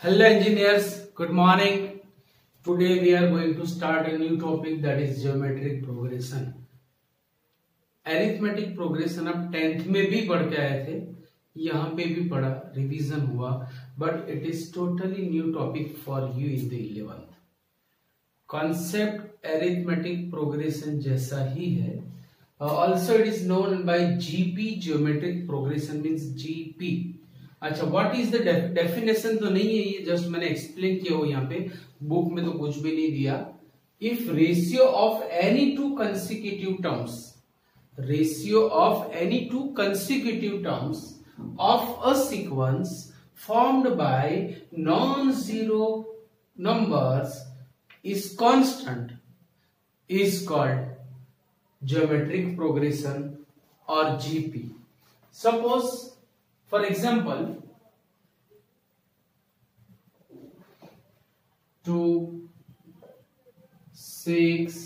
Hello engineers, good morning. Today we are going to start a new topic, that is geometric progression. Arithmetic progression आप 10th में भी पढ़ के आए थे, यहाँ पे भी पढ़ा, रिवीजन हुआ, but it is totally new topic for you in the 11th. Concept arithmetic progression जैसा ही है. Also it is known by GP, geometric progression means GP. अच्छा, व्हाट इज द डेफिनेशन तो नहीं है ये, जस्ट मैंने एक्सप्लेन किया हो, यहाँ पे बुक में तो कुछ भी नहीं दिया. If ratio of any two consecutive terms of a sequence formed by non zero numbers is constant is called geometric progression और GP. Suppose for example 2, 6,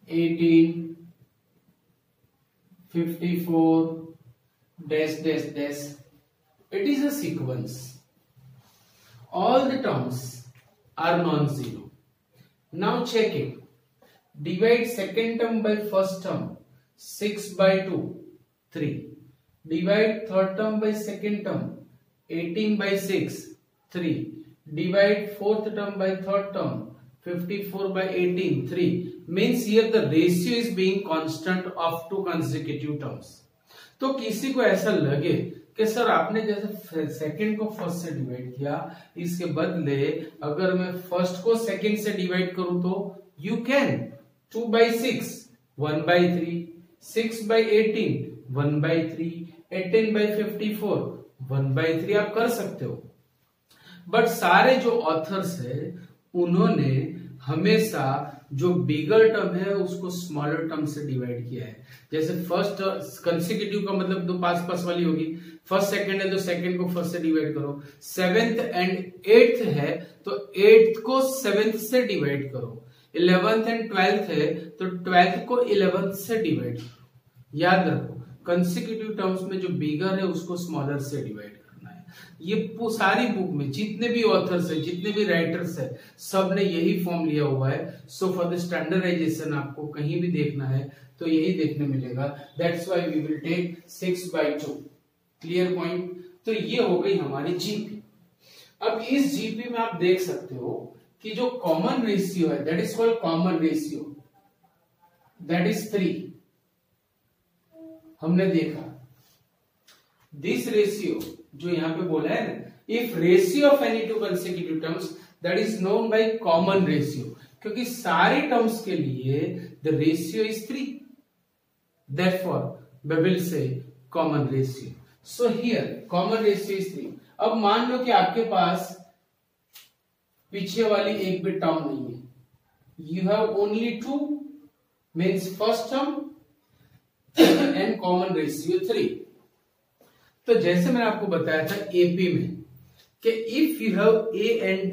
18, 54 dash dash dash. It is a sequence. All the terms are non-zero. Now check it. Divide second term by first term. 6 by 2, 3. Divide third term by second term, 18 by 6, 3. Divide fourth term by third term, 54 by 18, 3. Means here the ratio is being constant of two consecutive terms. तो किसी को ऐसा लगे कि sir आपने जैसे second को first से डिवाइड किया, इसके बदले अगर मैं फर्स्ट को सेकंड से डिवाइड करूं तो you can. 2 by 6, 1 by 3, 6 by 18, 1 by 3, 18 by 54, 1 by 3 आप कर सकते हो. बट सारे जो ऑथर्स है उन्होंने हमेशा जो बिगर टर्म है उसको स्मॉलर टर्म से डिवाइड किया है. जैसे फर्स्ट कंसेक्यूटिव का मतलब दो पास पास वाली होगी, फर्स्ट सेकंड है तो सेकंड को फर्स्ट से डिवाइड करो. 7th एंड 8th है तो 8th को 7th से डिवाइड करो. 11th एंड 12th है तो 12th को 11th से डिवाइड करो. याद रखो, कंसेक्यूटिव टर्म्स में जो बिगर है उसको स्मॉलर से डिवाइड करना है. ये सारी बुक में जितने भी ऑथर्स है, जितने भी राइटर्स है, सब ने यही फॉर्म लिया हुआ है. सो फॉर द स्टैंडर्डाइजेशन आपको कहीं भी देखना है तो यही देखने मिलेगा. That's why we will take 6 by 2. Clear point. तो ये हो गई हमारी जीपी. अब इस जीपी में आप देख सकते हो कि जो कॉमन रेशियो है that is called common ratio, that is 3. हमने देखा दिस रेशियो जो यहां पे बोला है ना, if ratio of any two consecutive terms that is known by common ratio, क्योंकि सारे टर्म्स के लिए the ratio is 3, therefore we will say common ratio. So here common ratio is 3. अब मान लो कि आपके पास पीछे वाली एक भी टर्म नहीं है, you have only 2 means first term and common ratio 3. तो जैसे मैंने आपको बताया था एपी में कि if you have A and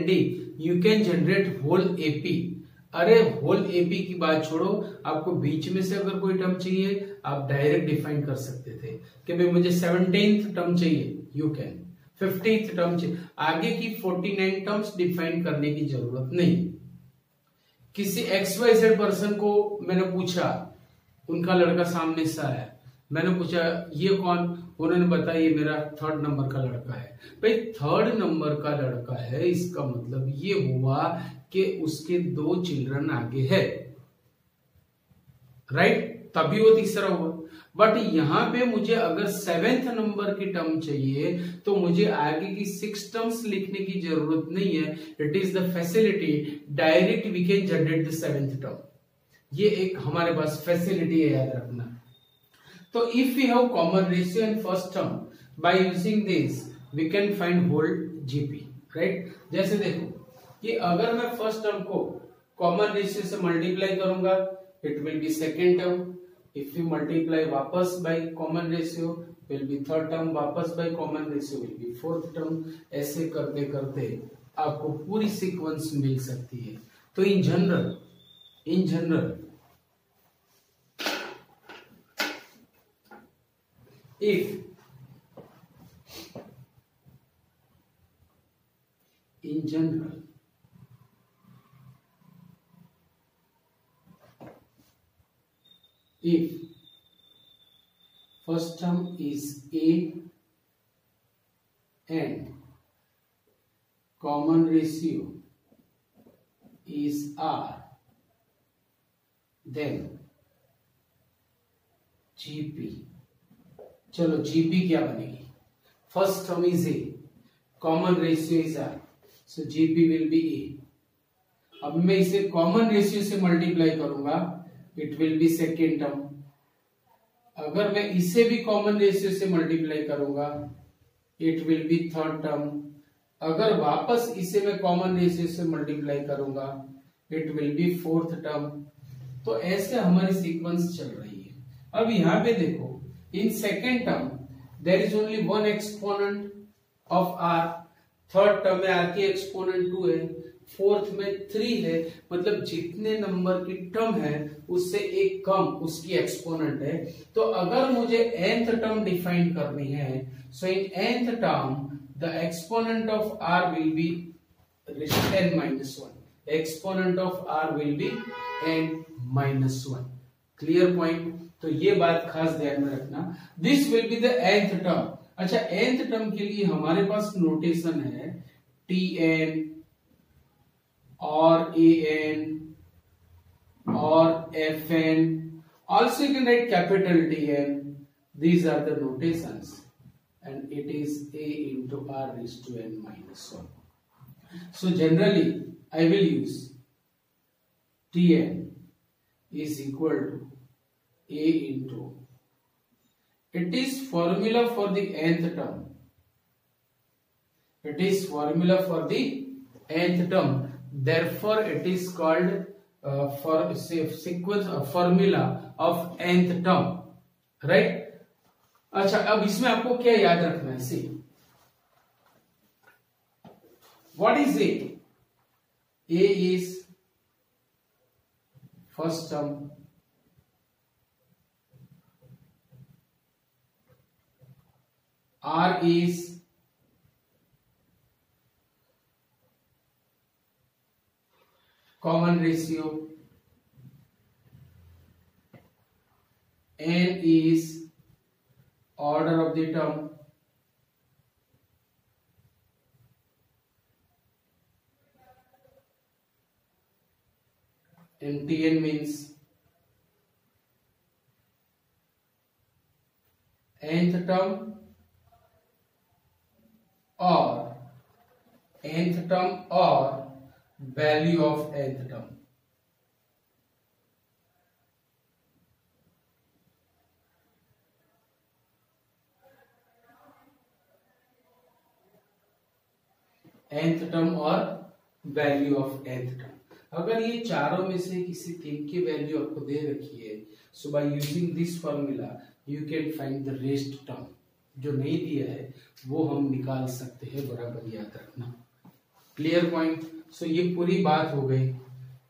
D you can generate whole AP. अरे होल एपी की बात छोड़ो, आपको बीच में से अगर कोई टर्म चाहिए आप डायरेक्ट डिफाइन कर सकते थे कि भाई मुझे 17th टर्म चाहिए, यू कैन. 15th टर्म चाहिए, आगे की 49 टर्म्स डिफाइन करने की जरूरत नहीं. किसी XYZ पर्सन को मैंने पूछा, उनका लड़का सामने से आया, मैंने पूछा ये कौन, उन्होंने बताया ये मेरा 3rd नंबर का लड़का है. भाई 3rd नंबर का लड़का है इसका मतलब ये हुआ कि उसके 2 चिल्ड्रन आगे है, राइट, तभी वो तीसरा हुआ. बट यहां पे मुझे अगर 7th नंबर की टर्म चाहिए तो मुझे आगे की 6 टर्म्स लिखने की जरूरत नहीं है. It is the facility, direct we can generate the 7th term. ये एक हमारे पास फैसिलिटी है, याद रखना. तो if you have common ratio in first term by using this we can find whole GP, right. जैसे देखो कि अगर मैं फर्स्ट टर्म को कॉमन रेशियो से मल्टीप्लाई करूंगा it will be second term. If you multiply वापस by common ratio will be third term, वापस by common ratio will be fourth term. ऐसे करते करते आपको पूरी सीक्वेंस मिल सकती है. तो in general if first term is A and common ratio is R, then GP. चलो GP क्या बनेगी? First term is A, common ratio is R, so GP will be A. अब मैं इसे कॉमन रेशियो से मल्टीप्लाई करूंगा, it will be second term. अगर मैं इसे भी कॉमन रेशियो से मल्टीप्लाई करूंगा, it will B third term. अगर वापस इसे मैं कॉमन रेशियो से मल्टीप्लाई करूंगा, it will B fourth term. तो ऐसे हमारी सीक्वेंस चल रही है. अब यहां पे देखो, in second term there is only one exponent of R, third term में R की एक्सपोनेंट 2 है, फोर्थ में 3 है. मतलब जितने नंबर की टर्म है उससे एक कम उसकी एक्सपोनेंट है. तो अगर मुझे nth टर्म डिफाइन करनी है, सो इन nth term the exponent of R will be n-1. Exponent of R will be n-1. Clear point? तो ये बात खास ध्यान में रखना. This will be the nth term. अच्छा, nth टर्म के लिए हमारे पास नोटेशन है Tn or An or Fn. Also you can write capital Tn. These are the notations, and it is A into R raised to n-1. So generally I will use Tn is equal to A into, it is formula for the nth term. It is formula for the nth term. Therefore, it is called for sequence formula of nth term, right? अच्छा, अब इसमें आपको क्या याद रखना है? सी, what is A? A is first term. R is common ratio. N is order of the term. And Tn means nth term or nth term or value of nth term. nth term और value of nth term. अगर ये चारों में से किसी तीन की value आपको दे रखी है, so by using this formula you can find the rest term. जो नहीं दिया है वो हम निकाल सकते हैं, बराबर याद रखना. Clear point? सो ये पूरी बात हो गई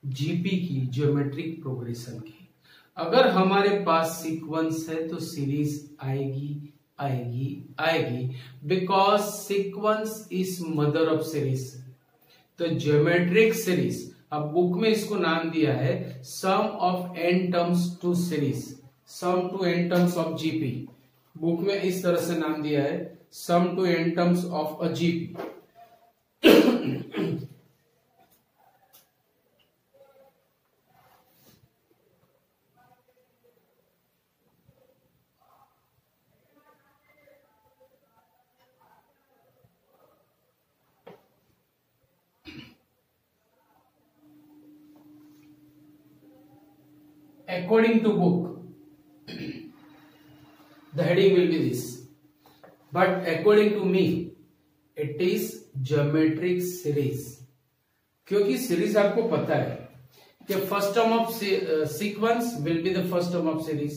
जीपी की, ज्योमेट्रिक प्रोग्रेशन की. अगर हमारे पास सीक्वेंस है तो सीरीज आएगी आएगी आएगी, because sequence is mother of series. तो ज्योमेट्रिक सीरीज, अब बुक में इसको नाम दिया है sum of n terms to series, sum to n terms of GP. Book में इस तरह से नाम दिया है sum to n terms of a GP. According to book, the heading will be this, but according to me, it is geometric series. क्योंकि series आपको पता है कि first term of sequence will be the first term of series,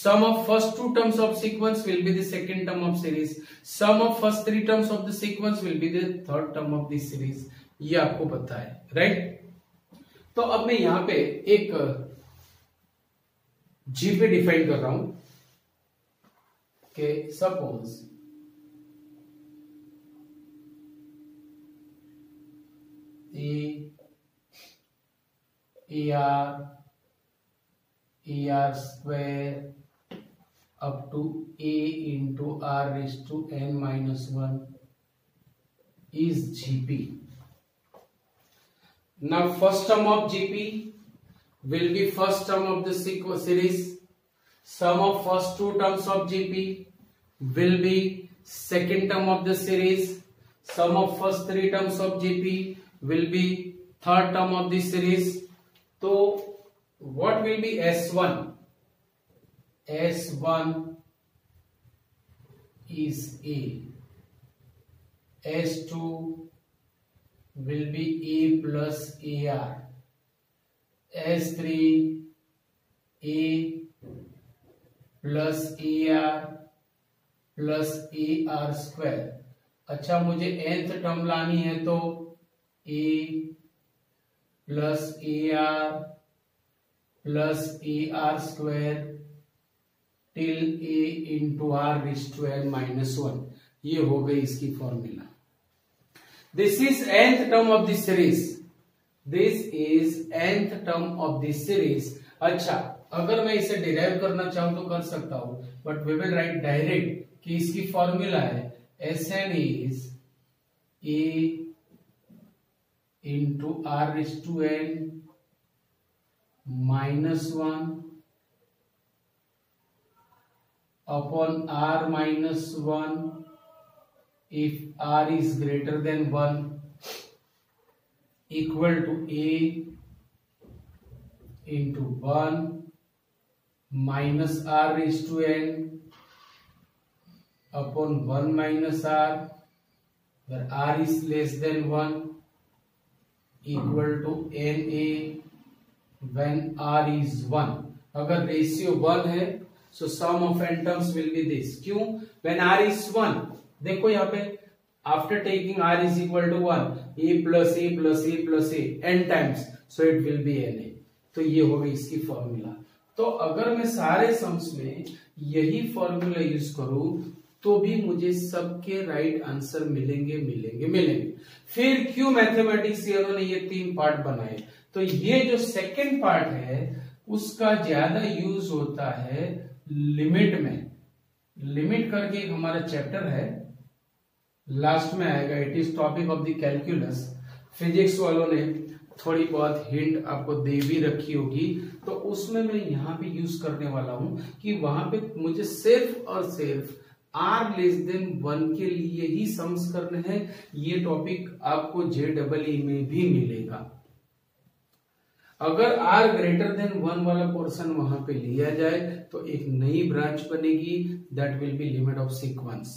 sum of first two terms of sequence will be the second term of series, sum of first three terms of the sequence will be the third term of the series. ये आपको पता है, right? तो अब मैं यहां पे एक जीपी डिफाइन कर रहा हूं कि suppose ER square up to a into r raised to n minus 1 is Gp. Now first term of Gp will be first term of the series. Sum of first two terms of Gp will be second term of the series. Sum of first three terms of Gp will be third term of the series. So what will be S1? S1 is A. S2 will be A plus AR. S3 A plus AR plus AR square. अच्छा, मुझे nth term लानी है तो A plus AR plus AR square till A into R raise to n minus 1. ये हो गई इसकी formula. This is nth term of this series. This is nth term of this series. अच्छा, अगर मैं इसे डिराइव करना चाहूं तो कर सकता हूं, but we will write direct कि इसकी फॉर्मूला है Sn is A into R raise to n minus 1 upon r minus 1 if r is greater than 1 equal to a into 1 minus r raised to n upon 1 minus r where r is less than 1 equal to na when r is 1. अगर ratio 1 है so sum of n terms will be this. क्यों? when r is 1, देखो यहाँ पे after taking r is equal to 1 a plus a plus a plus a n times, so it will be na. तो ये हो गई इसकी formula. तो अगर मैं सारे सम्स में यही फॉर्मूला यूज करूं तो भी मुझे सबके राइट आंसर मिलेंगे. फिर क्यों मैथमेटिशियनों ने ये 3 पार्ट बनाए? तो ये जो सेकेंड पार्ट है उसका ज्यादा यूज होता है लिमिट में. लिमिट करके एक हमारा चैप्टर है, लास्ट में आएगा. It is topic of the calculus. Physics वालों ने थोड़ी बहुत हिंट आपको दे भी रखी होगी, तो उसमें मैं यहाँ पे यूज करने वाला हूं कि वहां पे मुझे सिर्फ और सिर्फ r लेस देन 1 के लिए ही सम्स करने हैं. ये टॉपिक आपको JEE में भी मिलेगा. अगर r ग्रेटर देन 1 वाला पोर्शन वहां पे लिया जाए तो एक नई ब्रांच बनेगी, that will be limit of sequence,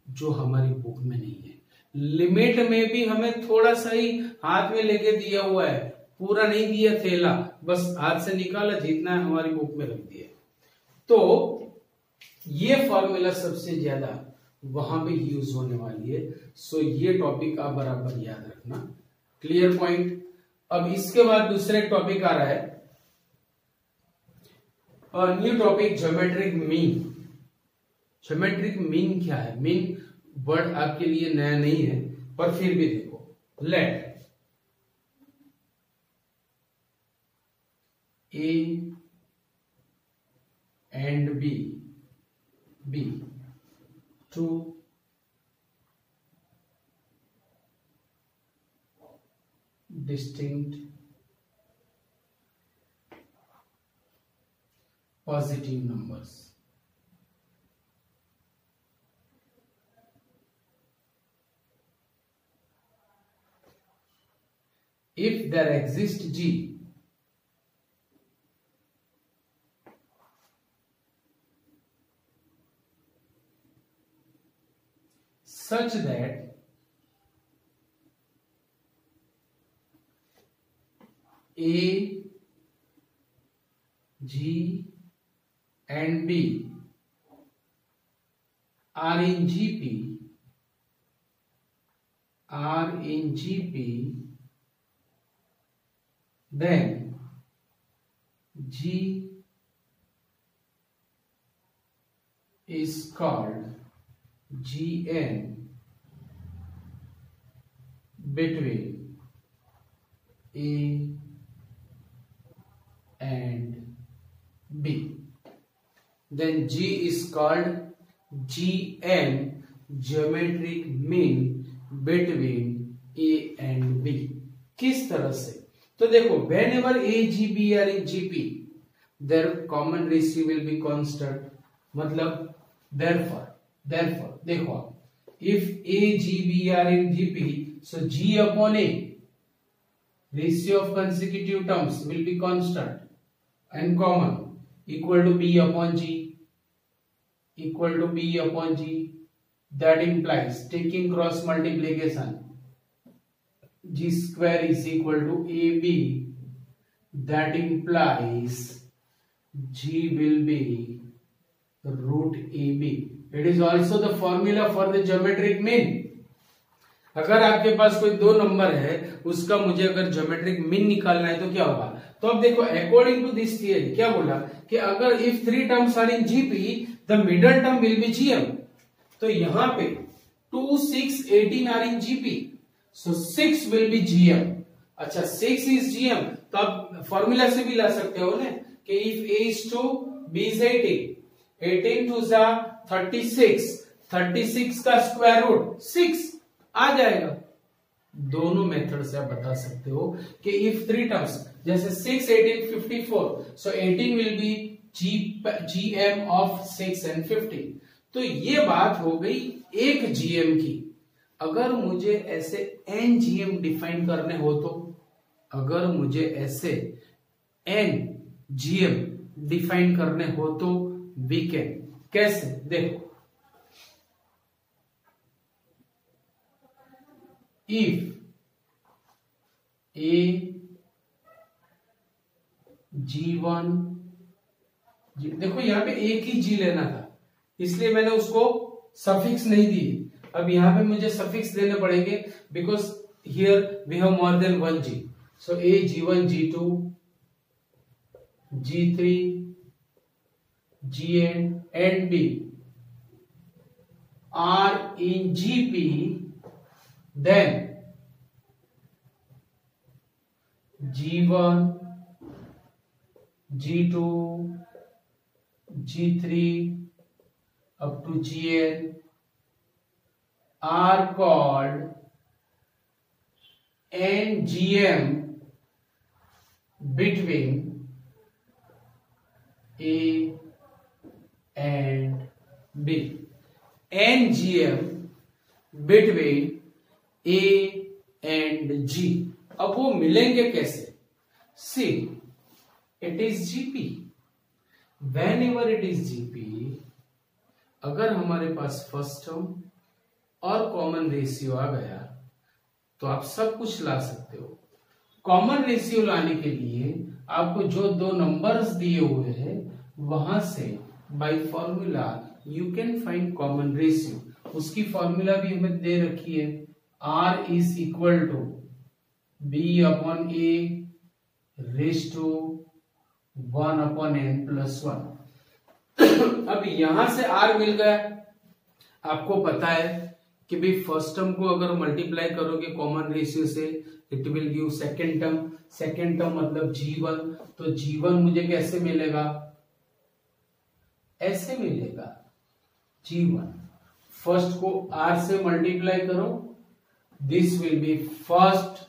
जो हमारी बुक में नहीं है. लिमिट में भी हमें थोड़ा सा ही हाथ में लेके दिया हुआ है, पूरा नहीं दिया थैला, बस हाथ से निकाला, जितना है हमारी बुक में रख दिया. तो ये फॉर्मूला सबसे ज्यादा वहां पे यूज होने वाली है. सो ये टॉपिक आप बराबर याद रखना. Clear point. अब इसके बाद दूसरे टॉपिक आ रहा है, और new topic geometric mean. Geometric mean क्या है? मीन वर्ड आपके लिए नया नहीं है, पर फिर भी देखो. Let A and B be two distinct positive numbers. If there exists G such that A, G and B are in GP, then G is called GN between A and B. then G is called GM, geometric mean between A and B. किस तरह से? तो देखो, whenever A, G, B are in GP, their common ratio will be constant. मतलब therefore देखो आप, if A, G, B are in GP, so G upon A, ratio of consecutive terms will be constant and common, equal to B upon G, equal to B upon G. That implies, taking cross multiplication, G square is equal to AB. That implies G will be root AB. It is also the formula for the geometric mean. अगर आपके पास कोई दो number है, उसका मुझे अगर geometric mean निकालना है तो क्या होगा? तो अब देखो, अकॉर्डिंग टू दिस थियरी क्या बोला कि अगर if three terms are in GP the middle term will be GM. तो यहां पे 2, 6, 18 are in GP, so 6 will be GM. अच्छा, 6 इज जीएम, तो आप फॉर्मूला से भी ला सकते हो ना कि if A is 2, B is 18, 18 to 36, 36 का स्क्वायर रूट 6 आ जाएगा. दोनों मेथड से आप बता सकते हो कि इफ थ्री टर्म्स, जैसे 6, 18, 54, सो 18 will be GM of 6 and 15. तो ये बात हो गई एक जीएम की. अगर मुझे ऐसे एन जीएम डिफाइन करने हो तो, अगर मुझे ऐसे एन जीएम डिफाइन करने हो तो वी कैन. कैसे? देखो, इफ ए G1, देखो यहां पे एक ही जी लेना था, इसलिए मैंने उसको सफिक्स नहीं दी. अब यहां पे मुझे सफिक्स देने पड़ेंगे because here we have more than one G. So A G1, G2, G3, Gn and B are in GP, then G1, G2, G3 up to Gn are called NGM between A and B. NGM between A and G. अब वो मिलेंगे कैसे? See, it is GP. Whenever it is GP, अगर हमारे पास first term और common ratio आ गया तो आप सब कुछ ला सकते हो. कॉमन रेशियो लाने के लिए आपको जो दो नंबर्स दिए हुए हैं वहां से by formula you can find common ratio. उसकी फॉर्मूला भी हमें दे रखी है, R is equal to B upon A raise to 1 upon n plus 1. अब यहां से R मिल गया. आपको पता है कि भाई फर्स्ट टर्म को अगर मल्टीप्लाई करोगे कॉमन रेशियो से it will give second term. Second term मतलब G1. तो G1 मुझे कैसे मिलेगा? ऐसे मिलेगा G1. फर्स्ट को R से मल्टीप्लाई करो, this will be first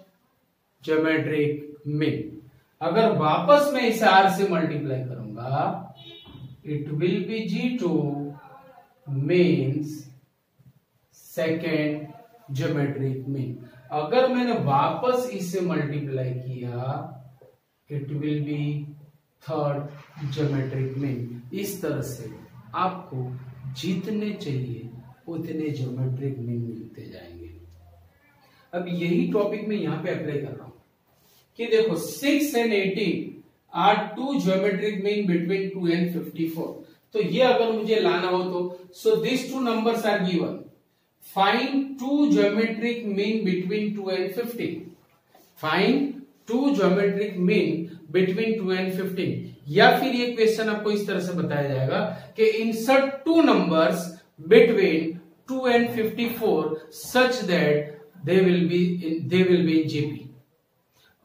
geometric mean. अगर वापस मैं इसे R से मल्टीप्लाई करूंगा it will B G2 means second geometric mean. अगर मैंने वापस इसे मल्टीप्लाई किया it will B third geometric mean. इस तरह से आपको जितने चाहिए उतने ज्योमेट्रिक मीन मिलते जाएंगे. अब यही टॉपिक में यहां पे अप्लाई कर रहा हूं कि देखो 6 and 18 are two geometric mean between 2 and 54. तो ये अगर मुझे लाना हो तो so this two numbers are given. Find two geometric mean between 2 and 15. Find two geometric mean between 2 and 15. या फिर ये क्वेश्चन आपको इस तरह से बताया जाएगा कि insert two numbers between 2 and 54 such that they will be in GP.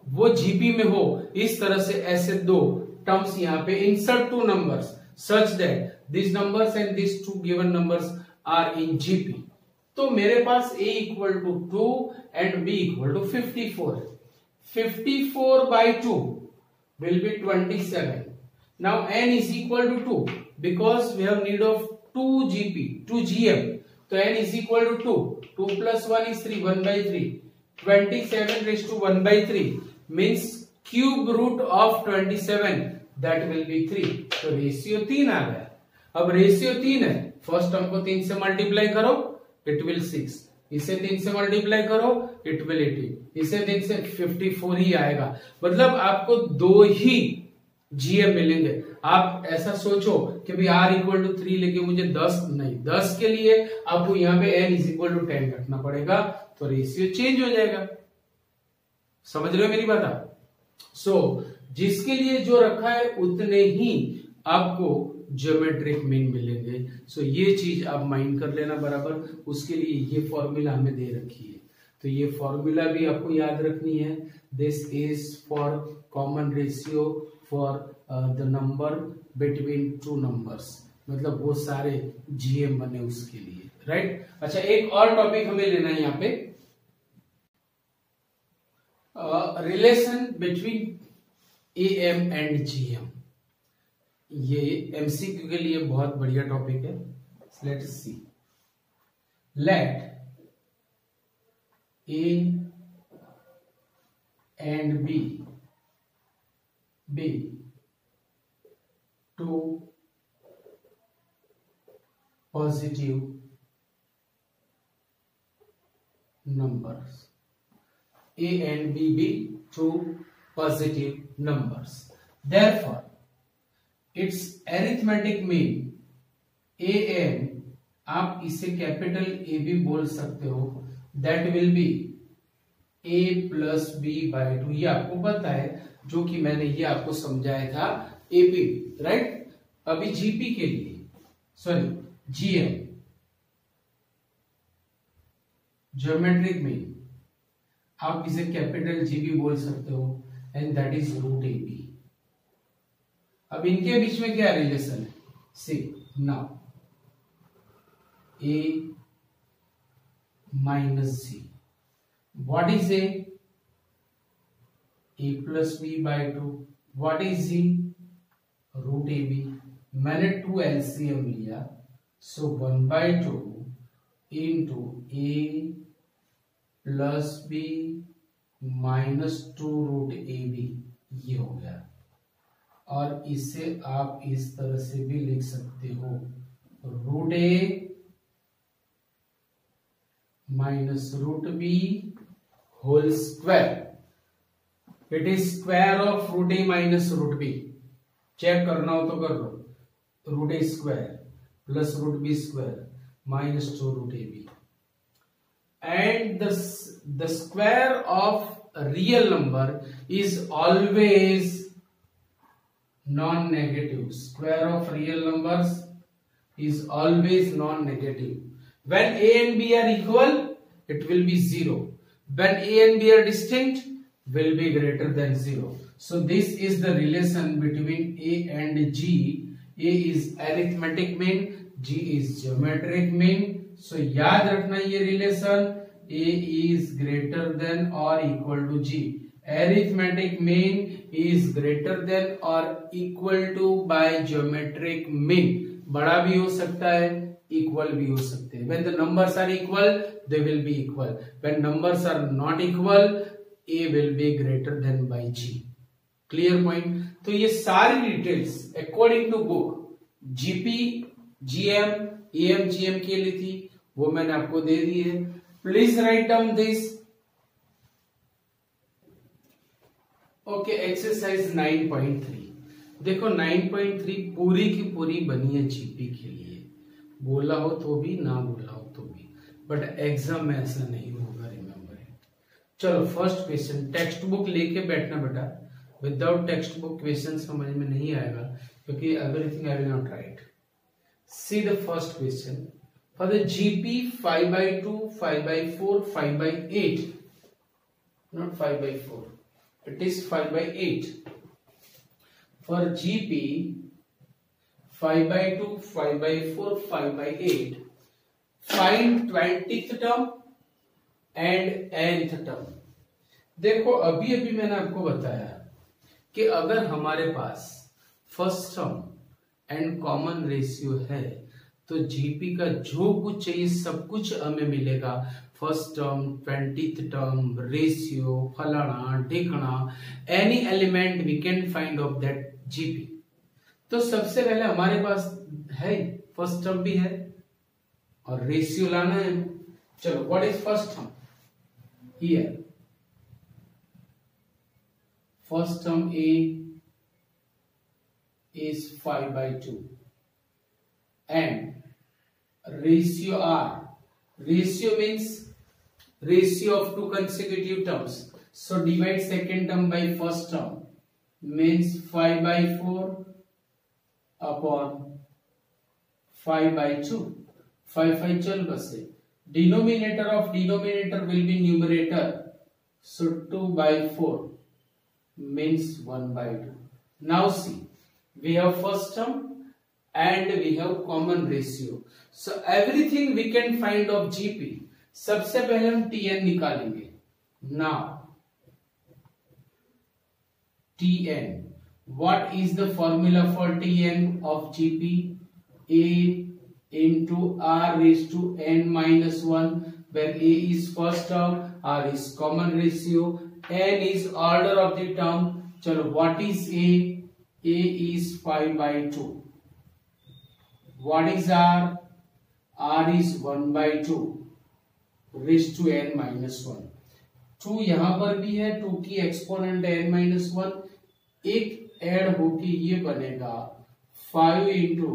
वो जीपी में हो. इस तरह से ऐसे दो टर्म्स यहां पे insert two numbers such that these numbers and these two given numbers are in GP. तो मेरे पास a equal to 2 and b equal to 54 है. 54 by 2 will be 27. Now n is equal to 2 because we have need of 2 GP, 2 GM. So n is equal to 2. 2 plus 1 is 3, 1 by 3. 27 raised to 1 by 3 means cube root of 27, that will be 3. तो ratio 3 आ गया. अब ratio 3 है, first term को 3 से multiply करो, it will 6. इसे 3 से multiply करो, इट विल 18. इसे 3 से 54 ही आएगा. मतलब आपको 2 ही जीएम मिलेंगे. आप ऐसा सोचो कि भाई r इक्वल टू 3 लेके मुझे 10 नहीं, 10 के लिए आपको यहाँ पे n इज इक्वल टू 10 रखना पड़ेगा, तो रेशियो चेंज हो जाएगा. समझ रहे हो मेरी बात आप? सो जिसके लिए जो रखा है उतने ही आपको ज्योमेट्रिक मीन मिलेंगे. सो ये चीज आप माइंड कर लेना बराबर. उसके लिए ये फॉर्मूला हमें दे रखी है, तो ये फॉर्मूला भी आपको याद रखनी है. This is for common ratio for the number between two numbers, मतलब वो सारे जीएम बने उसके लिए, राइट. अच्छा, एक और टॉपिक हमें लेना है यहाँ पे, relation between AM and GM. ये एमसीक्यू के लिए बहुत बढ़िया टॉपिक है. Let's see. Let A and B be two positive numbers. A and B be two positive numbers. Therefore, its arithmetic mean AM, आप इसे कैपिटल A भी बोल सकते हो, that will be A plus B by 2. ये आपको पता है, जो कि मैंने ये आपको समझाया था AP, राइट. अभी GP के लिए, सॉरी GM, ज्योमेट्रिक मीन, आप इसे कैपिटल जी भी बोल सकते हो, and that is root A B. अब इनके बीच में क्या रिलेशन है? See now A minus G, what is A plus B by 2. What is G? Root A B. मैंने 2 एलसीएम लिया, so 1/2 into A plus B minus 2 root A B, ये हो गया. और इसे आप इस तरह से भी लिख सकते हो, root A minus root B whole square. It is square of root A minus root B. Check करना हो तो कर लो. Root A square plus root B square minus 2 root A B. And the square of a real number is always non-negative. Square of real numbers is always non-negative. When a and b are equal, it will be 0. When a and b are distinct, will be greater than 0. So this is the relation between a and g. A is arithmetic mean, g is geometric mean. So याद रखना ये relation, a is greater than or equal to g. Arithmetic mean is greater than or equal to by geometric mean. बड़ा भी हो सकता है, equal भी हो सकते हैं. When the numbers are equal, they will be equal. When numbers are not equal, a will be greater than by g. Clear point? तो ये सारी details according to book GP, GM, AM, GM के लिए थी, वो मैंने आपको दे दी है. Please write down this. Okay, exercise 9.3. देखो 9.3 पूरी की पूरी बनी है जीपी के लिए, बोला हो तो भी, ना बोला हो तो भी, बट एग्जाम में ऐसा नहीं होगा, रिमेम्बर इट. चलो फर्स्ट क्वेश्चन, टेक्स्ट बुक लेके बैठना बेटा. विदाउट टेक्स्ट बुक क्वेश्चन समझ में नहीं आएगा, क्योंकि everything I will not right. See the first question. For the GP 5/2, 5/4, 5/8, not 5/4, it is 5/8. For GP 5/2, 5/4, 5/8. Find 20th term and nth term. देखो अभी अभी मैंने आपको बताया कि अगर हमारे पास first term and common ratio है तो जीपी का जो कुछ चाहिए सब कुछ हमें मिलेगा। First term, 20th term, ratio, फलाना ढिकना, any element we can find of that GP. तो सबसे पहले हमारे पास है फर्स्ट टर्म भी है और रेशियो लाना है। चलो what is first term here? First term A is 5/2 and ratio R. Ratio means ratio of two consecutive terms. So divide second term by first term means 5/4 upon 5/2. 5 चल बसे। Denominator of denominator will be numerator. So 2/4 means 1/2. Now see. We have first term and we have common ratio. So everything we can find of GP. सबसे पहले हम Tn निकालेंगे। Now Tn, what is the formula for Tn of GP? A into R raised to n minus 1, where A is first term, R is common ratio, n is order of the term. चलो what is A? A is 5/2. What is R? R is 1/2 raised to n minus 1. 2 यहां पर भी है, 2 की exponent n minus 1, एक add होके ये बनेगा 5 into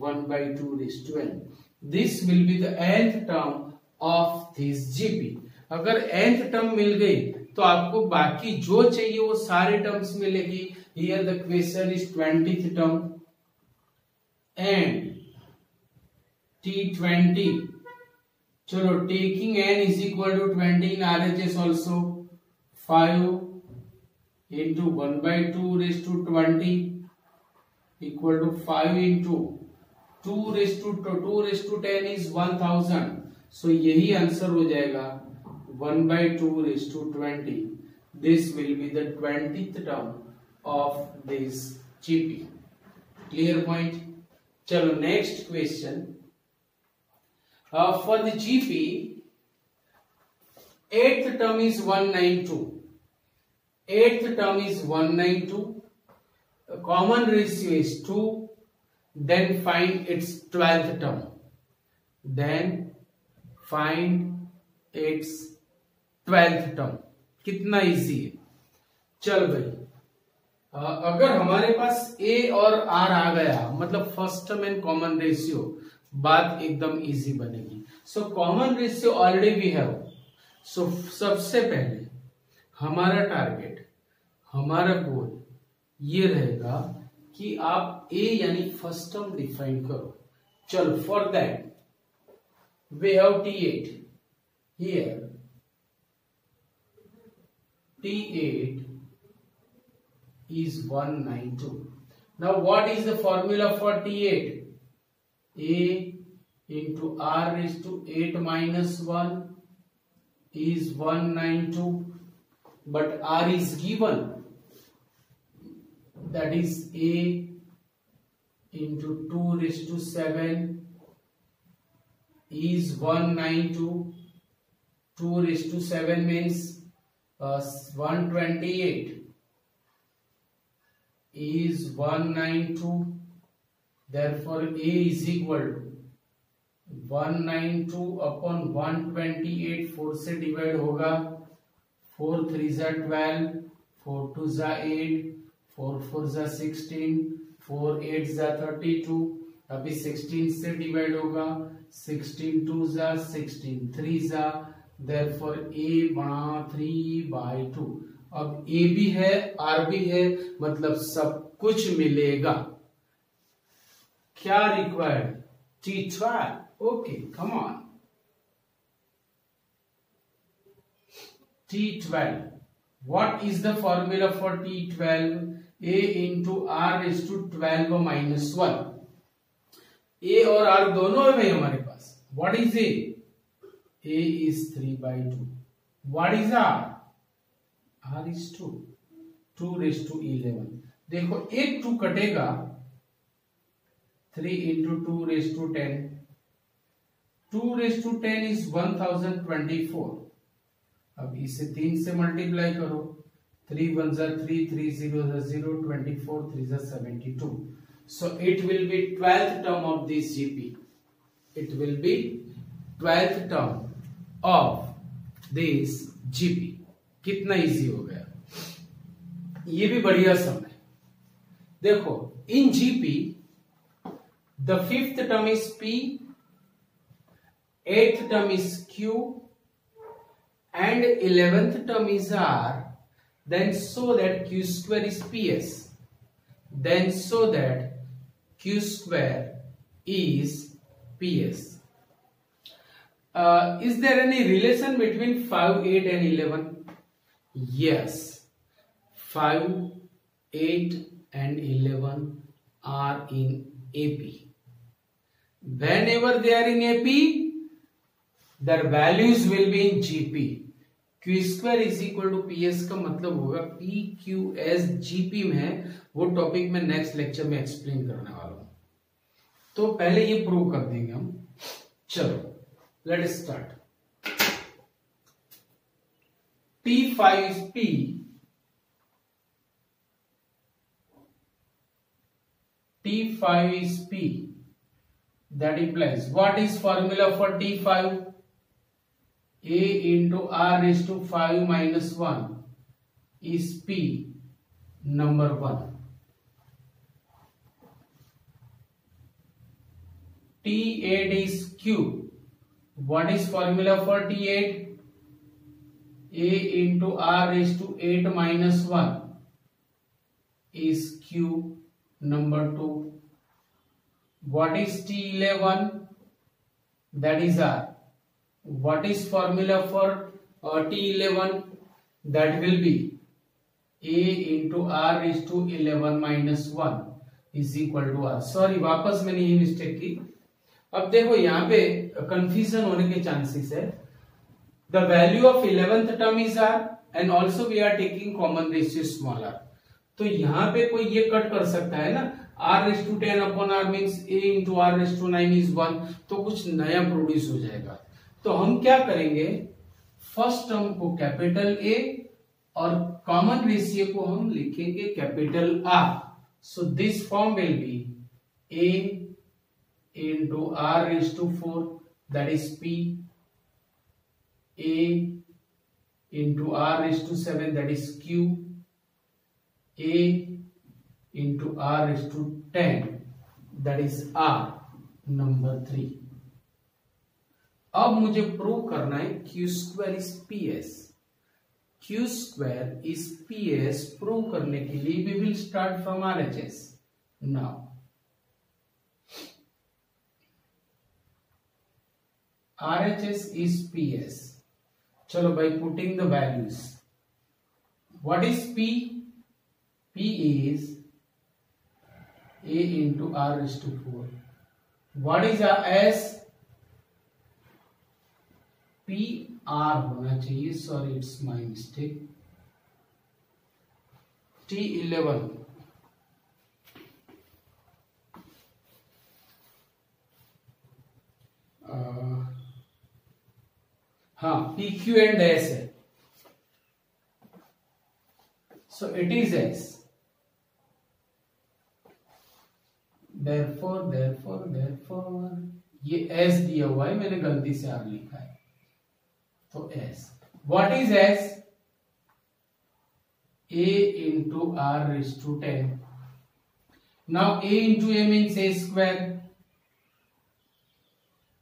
1/2 raised to n. This will be the nth term of this GP. अगर nth टर्म मिल गई तो आपको बाकी जो चाहिए वो सारे टर्म्स मिलेगी। Here the question is 20th term and T20. चलो taking n is equal to 20 in RHS also, 5 into 1/2 raised to 20 equal to 5 into 2 raised to 10 is 1000. So यही आंसर हो जाएगा 1/2 raised to 20. This will be the 20th term of this GP. Clear point? चलो next question. For the GP, 8th term is 192. 8th term is 192. Common ratio is 2. Then find its 12th term. Then find its 12th term. कितना easy है। चल भाई, अगर हमारे पास A और R आ गया मतलब first term and common ratio, बात एकदम इजी बनेगी। So common ratio already we have. So सबसे पहले हमारा टारगेट, हमारा गोल ये रहेगा कि आप A यानी फर्स्ट टर्म डिफाइन करो। चलो for that we have T8 here. T8 is 192. Now what is the formula for T8? A into R raised to 8 minus 1 is 192, but R is given, that is A into 2 raised to 7 is 192. 2 raised to 7 means 128 is 192. Therefore A is equal to 192 upon 128. 4 से divide होगा, 4 3 जा 12, 4 2 जा 8, 4 4 जा 16, 4 8 जा 32। अभी 16 से divide होगा, 16 2 जा 16, 3 जा, therefore A बना 3/2। अब A भी है R भी है, मतलब सब कुछ मिलेगा। क्या required? T12। Okay come on. T12, what is the formula for T12? A into R is to 12 minus 1। A और आर दोनों है भाई हमारे पास. What is A? A is 3/2. What is R? R is 2. 2^11. देखो एक 2 कटेगा, 3 into 2^10. 2^10 is 1024. अब इसे 3 से मल्टीप्लाई करो. 3 1 जा 3, 3 0 जा 0, 24 3 जा 72. So it will be 12th term of this GP. It will be 12th term of this GP. कितना इजी हो गया. ये भी बढ़िया सम है. देखो इन GP the 5th term is P, 8th term is Q, and 11th term is R. Then so that Q square is PS. Then so that Q square is PS. Is there any relation between 5, 8 and 11? Yes. 5, 8 and 11 are in AP. Whenever they are in AP, their values will be in GP. Q square is equal to PS का मतलब होगा PQS GP में है. वो topic में next lecture में explain करने वाला हूं. तो पहले ये प्रूव कर देंगे हम. चलो let start. T5 is P. T5 is P. That implies what is formula for T5? A into R raised to 5 minus 1 is P number 1. T8 is Q. What is formula for T8? A into R raised to 8 minus 1 is Q number 2. What is T11? That is R. What is formula for T11? That will be A into R raised to 11 minus 1 is equal to R. Sorry, वापस मैंने ये mistake की. अब देखो यहाँ पे confusion होने के चांसेस है. The value of 11th term is R and also we are taking common ratio small r. तो यहाँ पे कोई ये कट कर सकता है ना. R⁻10 upon R means A into R⁻9 is 1. तो कुछ नया प्रोड्यूस हो जाएगा. तो हम क्या करेंगे, फर्स्ट टर्म को कैपिटल A और कॉमन रेशियो को हम लिखेंगे capital R. So this form will be A into R⁻4 that is P, A into R⁻7 that is Q, A into R⁻10 that is R number 3. अब मुझे prove करना है Q square is PS. Q square is PS. Prove करने के लिए we will start from RHS. Now RHS is PS. चलो by putting the values. What is P? P is A into R⁻4. What is S? PR होना चाहिए. Sorry, it's my mistake. T11 हाँ, PQ and S है. So it is S. therefore ये S दिया हुआ है, मैंने गलती से R लिखा है. तो S. What is S? A into R⁻10. Now A into A means A square.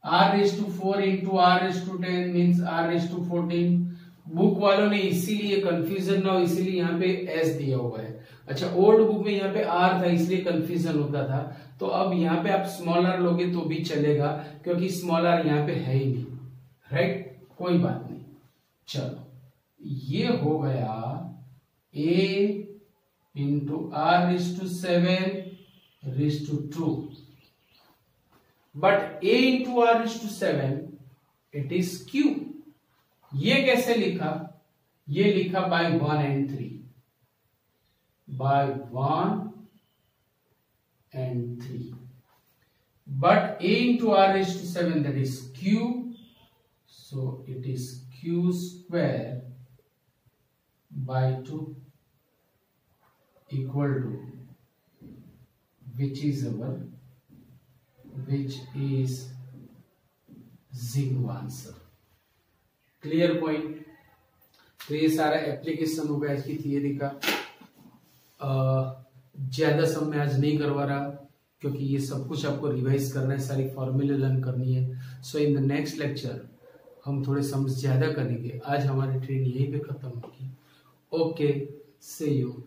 R⁻4 into R⁻10 means R⁻14. Book वालों ने इसीलिए कंफ्यूजन ना हो, इसीलिए यहाँ पे S दिया हुआ है. अच्छा, ओल्ड बुक में यहाँ पे R था इसलिए कंफ्यूजन होता था. तो अब यहाँ पे आप स्मॉल r लोगे तो भी चलेगा क्योंकि स्मॉल r यहाँ पे है ही नहीं. राइट, कोई बात नहीं. चलो, ये हो गया A into R⁻7 raised to 2. But a into r is two 7 it is q। ये कैसे लिखा? ये लिखा by 1 and 3, by 1 and 3, but a into r raised to 7 that is q, so it is q square by 2 equal to which is 0 answer. Clear point. तो ये सारा application होगा आज की थियरी का। ज्यादा समय मैं आज नहीं करवा रहा क्योंकि ये सब कुछ आपको रिवाइज करना है, सारी फॉर्मूले लर्न करनी है। सो इन द नेक्स्ट लेक्चर हम थोड़े समझ ज्यादा करेंगे। आज हमारी ट्रेन यहीं पे खत्म होगी। Okay, see you.